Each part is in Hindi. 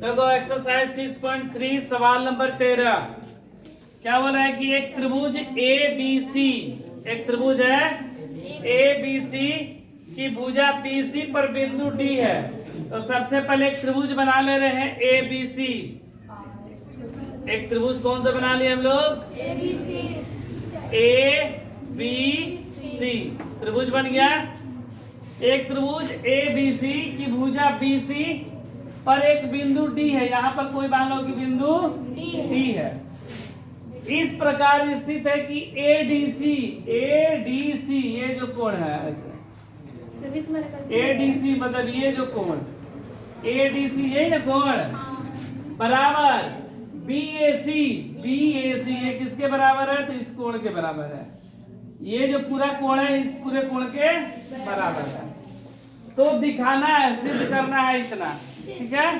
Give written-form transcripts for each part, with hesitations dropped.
देखो एक्सरसाइज 6.3 सवाल नंबर 13। क्या बोला है कि एक त्रिभुज ए बी सी, एक त्रिभुज है ए बी सी की भुजा बी सी पर बिंदु डी है। तो सबसे पहले एक त्रिभुज बना ले रहे हैं ए बी सी। एक त्रिभुज कौन सा बना लिए हम लोग? ए बी सी त्रिभुज बन गया। एक त्रिभुज ए बी सी की भुजा बी सी पर एक बिंदु डी है। यहाँ पर कोई मान लो कि बिंदु डी है। इस प्रकार स्थित है कि एडीसी ये जो कोण है ऐसे एडीसी मतलब ये जो कोण एडीसी यही ना कोण बराबर बीएसी ये किसके बराबर है? तो इस कोण के बराबर है। ये जो पूरा कोण है इस पूरे कोण के बराबर है। तो दिखाना है, सिद्ध करना है इतना, ठीक है।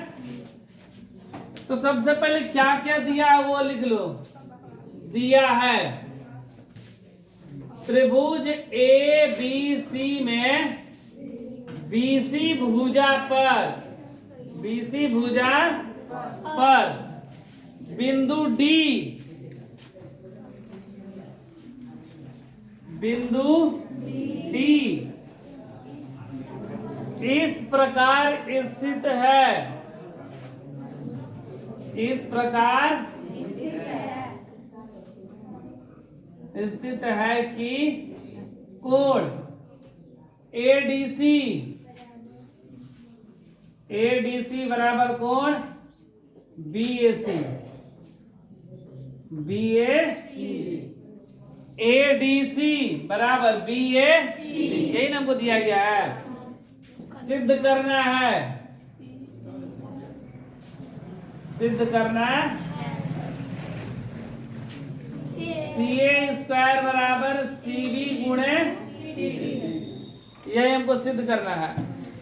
तो सबसे पहले क्या क्या दिया है वो लिख लो। दिया है त्रिभुज ए बी सी में बीसी भुजा पर बिंदु डी इस प्रकार स्थित है। इस प्रकार स्थित है कि कोण एडीसी बराबर कोण बीएसी एडीसी बराबर बीएसी यही ना हमको दिया गया है। सिद्ध करना है, CA स्क्वायर बराबर CB गुणे यही हमको सिद्ध करना है।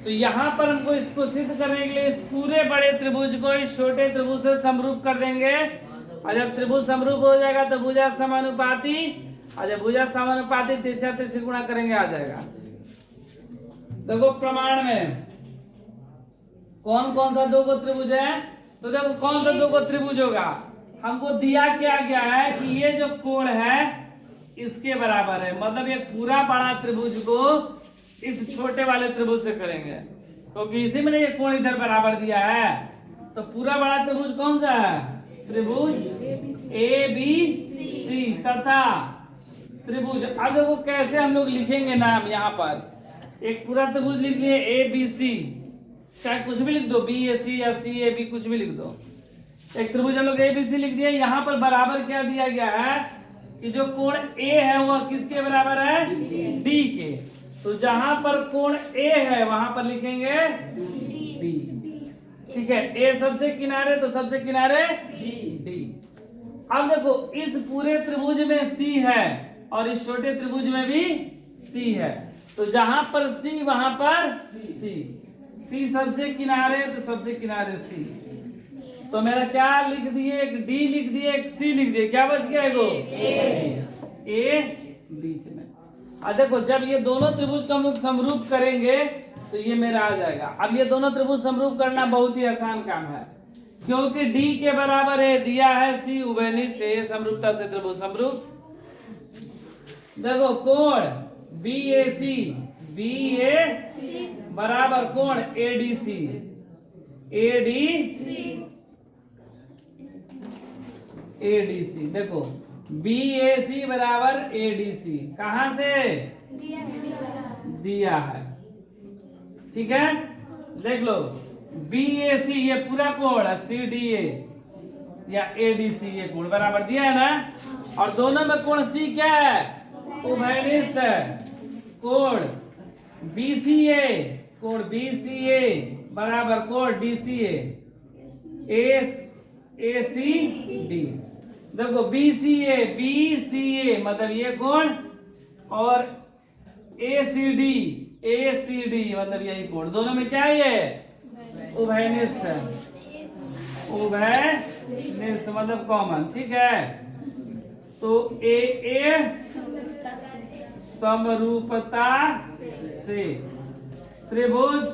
तो यहाँ पर हमको इसको सिद्ध करने के लिए इस पूरे बड़े त्रिभुज को इस छोटे त्रिभुज से समरूप कर देंगे। और जब त्रिभुज समरूप हो जाएगा तो भुजा समानुपाती, और जब भुजा समानुपाती तिरछा तिरछी गुणा करेंगे आ जाएगा। देखो प्रमाण में कौन कौन सा दो को त्रिभुज है। तो देखो कौन सा दो को त्रिभुज होगा। हमको दिया क्या गया है कि ये जो कोण है इसके बराबर है। मतलब ये पूरा बड़ा त्रिभुज को इस छोटे वाले त्रिभुज से करेंगे, क्योंकि इसी में ये कोण इधर बराबर दिया है। तो पूरा बड़ा त्रिभुज कौन सा है? त्रिभुज ए बी सी तथा त्रिभुज। अब देखो कैसे हम लोग लिखेंगे नाम। यहाँ पर एक पूरा त्रिभुज लिख लिए ए बी सी, चाहे कुछ भी लिख दो, बी ए सी या सी ए बी कुछ भी लिख दो। एक त्रिभुज हम लोग ए बी सी लिख दिया। यहाँ पर बराबर क्या दिया गया है कि जो कोण ए है वह किसके बराबर है? डी के। तो जहां पर कोण ए है वहां पर लिखेंगे डी, ठीक है। ए सबसे किनारे तो सबसे किनारे डी। अब देखो इस पूरे त्रिभुज में सी है और इस छोटे त्रिभुज में भी सी है। तो जहां पर सी वहां पर सी सबसे किनारे तो सबसे किनारे सी। तो मेरा क्या लिख दिए? एक डी लिख दिए, एक सी लिख दिए। क्या बच गया? ए बीच में। अब देखो जब ये दोनों त्रिभुज को हम लोग समरूप करेंगे तो ये मेरा आ जाएगा। अब ये दोनों त्रिभुज समरूप करना बहुत ही आसान काम है, क्योंकि डी के बराबर है दिया है सी उभयनिष्ठ है। समरूपता से त्रिभुज समरूप। देखो कोण बीएसी बराबर कोण एडीसी देखो बीएसी बराबर एडीसी कहां से दिया है, ठीक है। देख लो बीएसी ये पूरा कोण है, सीडीए या एडीसी ये कोण बराबर दिया है ना। और दोनों में कोण सी क्या है? उभयनिष्ठ है। कोण बीसीए बराबर कोण डीसीए एसीडी। देखो बीसीए मतलब ये कोण और एसीडी मतलब यही कोण। दोनों में क्या है? उभयनिष्ठ है। उभयनिष्ठ मतलब कॉमन, ठीक है। तो ए समरूपता से त्रिभुज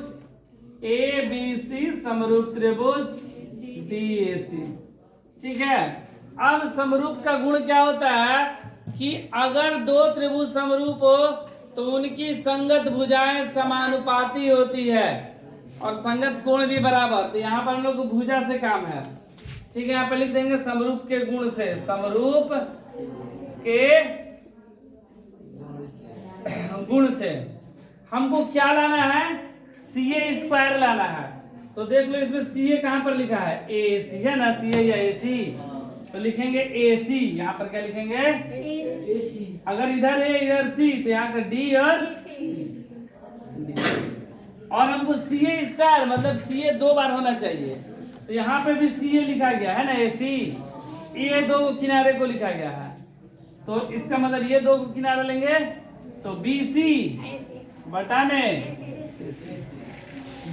ए बी सी समरूप त्रिभुज DAC। ठीक है, अब समरूप का गुण क्या होता है कि अगर दो त्रिभुज समरूप हो तो उनकी संगत भुजाएं समानुपाती होती है और संगत कोण भी बराबर। तो यहाँ पर हम लोग को भुजा से काम है। ठीक है, यहाँ पर लिख देंगे समरूप के गुण से, समरूप के गुण से हमको क्या लाना है, CA स्क्वायर लाना है। तो देख लो इसमें CA कहाँ पर लिखा है, AC है ना, CA या AC, तो लिखेंगे AC। यहाँ पर क्या लिखेंगे, AC। अगर इधर है इधर C तो यहाँ का D और C। और हमको CA स्क्वायर मतलब CA 2 बार होना चाहिए, तो यहाँ पे भी CA लिखा गया है ना, AC। ये दो किनारे को लिखा गया है, तो इसका मतलब ये दो किनारा लेंगे तो BC बटा में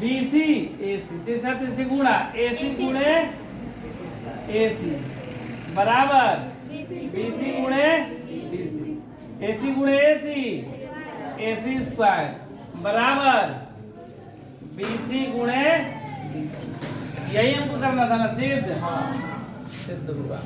BC AC, तीसरा तीसरी गुणा AC गुणे AC बराबर BC गुणे BC, AC गुणे AC स्क्वायर बराबर BC गुणे BC। यही हमको करना था ना, सिद्ध हुआ।